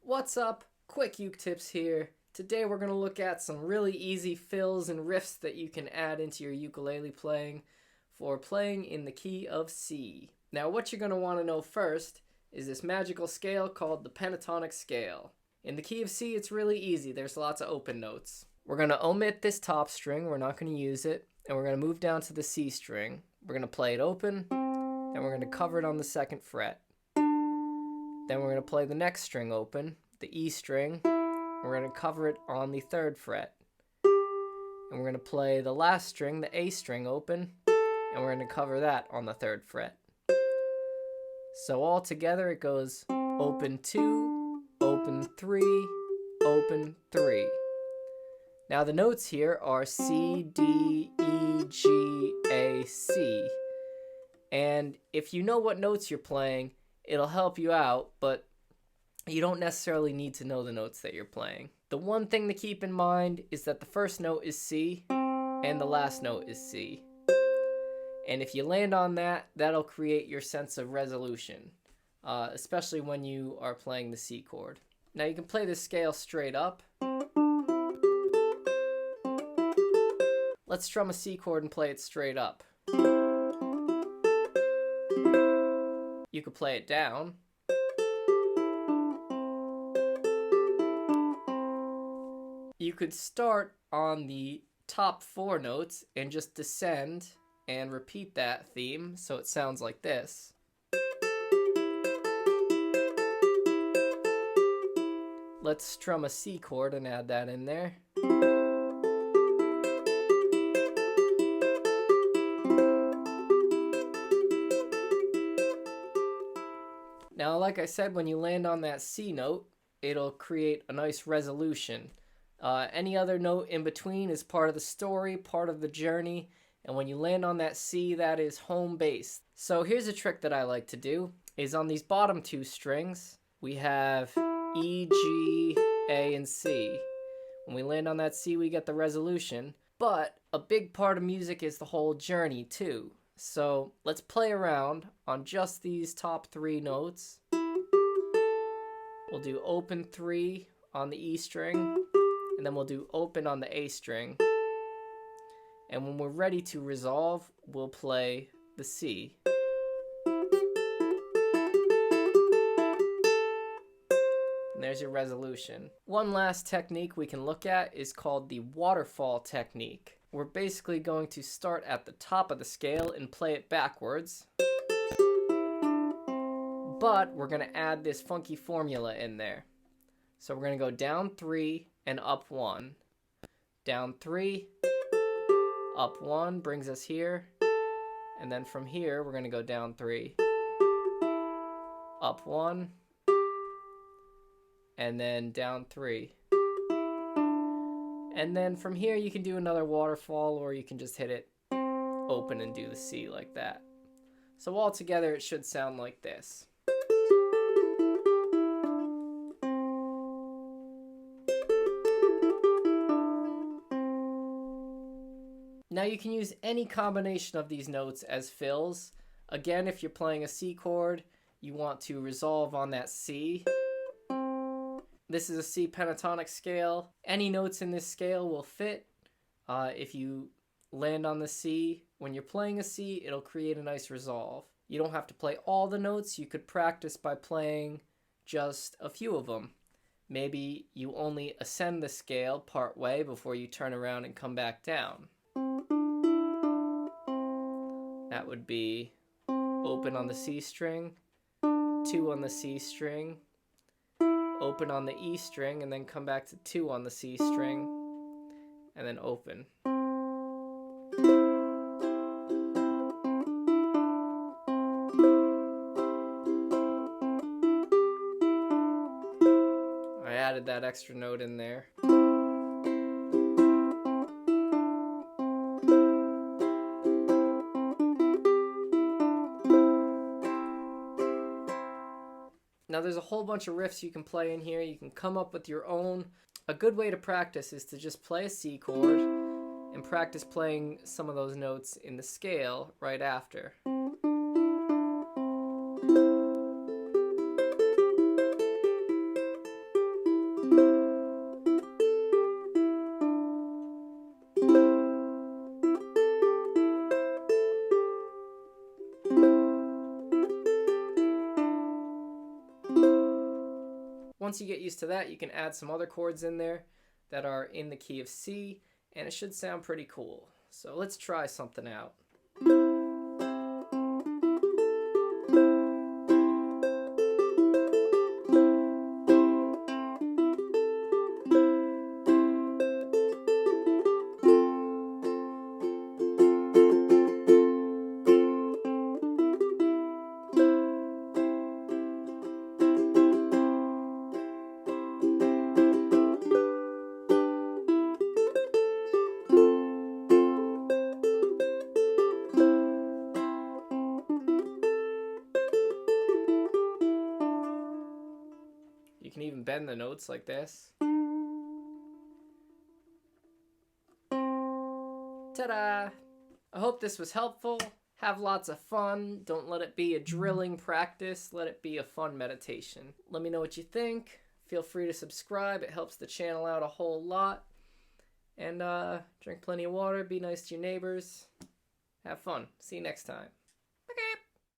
What's up? Quick uke tips here. Today we're going to look at some really easy fills and riffs that you can add into your ukulele playing for playing in the key of C. Now what you're going to want to know first is this magical scale called the pentatonic scale. In the key of C it's really easy, there's lots of open notes. We're going to omit this top string, we're not going to use it, and we're going to move down to the C string. We're going to play it open, then we're going to cover it on the 2nd fret. Then we're going to play the next string open, the E string. We're going to cover it on the 3rd fret. And we're going to play the last string, the A string open, and we're going to cover that on the 3rd fret. So all together it goes open 2, open 3, open 3. Now the notes here are C, D, E, G, A, C. And if you know what notes you're playing, it'll help you out, but you don't necessarily need to know the notes that you're playing. The one thing to keep in mind is that the first note is C and the last note is C. And if you land on that, that'll create your sense of resolution, especially when you are playing the C chord. Now you can play this scale straight up. Let's strum a C chord and play it straight up. You could play it down. You could start on the top 4 notes and just descend and repeat that theme so it sounds like this. Let's strum a C chord and add that in there. Now, like I said, when you land on that C note, it'll create a nice resolution. Any other note in between is part of the story, part of the journey, and when you land on that C, that is home base. So here's a trick that I like to do, is on these bottom 2 strings, we have E, G, A, and C. When we land on that C, we get the resolution, but a big part of music is the whole journey too. So let's play around on just these top 3 notes. We'll do open 3 on the E string, and then we'll do open on the A string. And when we're ready to resolve, we'll play the C. And there's your resolution. One last technique we can look at is called the waterfall technique. We're basically going to start at the top of the scale and play it backwards. But we're going to add this funky formula in there. So we're going to go down 3 and up 1. Down 3, up 1 brings us here. And then from here, we're going to go down 3, up 1, and then down 3. And then from here you can do another waterfall, or you can just hit it open and do the C like that. So all together it should sound like this. Now you can use any combination of these notes as fills. Again, if you're playing a C chord, you want to resolve on that C. This is a C pentatonic scale. Any notes in this scale will fit. If you land on the C, when you're playing a C, it'll create a nice resolve. You don't have to play all the notes. You could practice by playing just a few of them. Maybe you only ascend the scale part way before you turn around and come back down. That would be open on the C string, 2 on the C string, open on the E string, and then come back to 2 on the C string, and then open. I added that extra note in there. Now there's a whole bunch of riffs you can play in here. You can come up with your own. A good way to practice is to just play a C chord and practice playing some of those notes in the scale right after. Once you get used to that, you can add some other chords in there that are in the key of C, and it should sound pretty cool. So let's try something out. You can even bend the notes like this. Ta-da! I hope this was helpful. Have lots of fun. Don't let it be a drilling practice. Let it be a fun meditation. Let me know what you think. Feel free to subscribe. It helps the channel out a whole lot. And drink plenty of water. Be nice to your neighbors. Have fun. See you next time.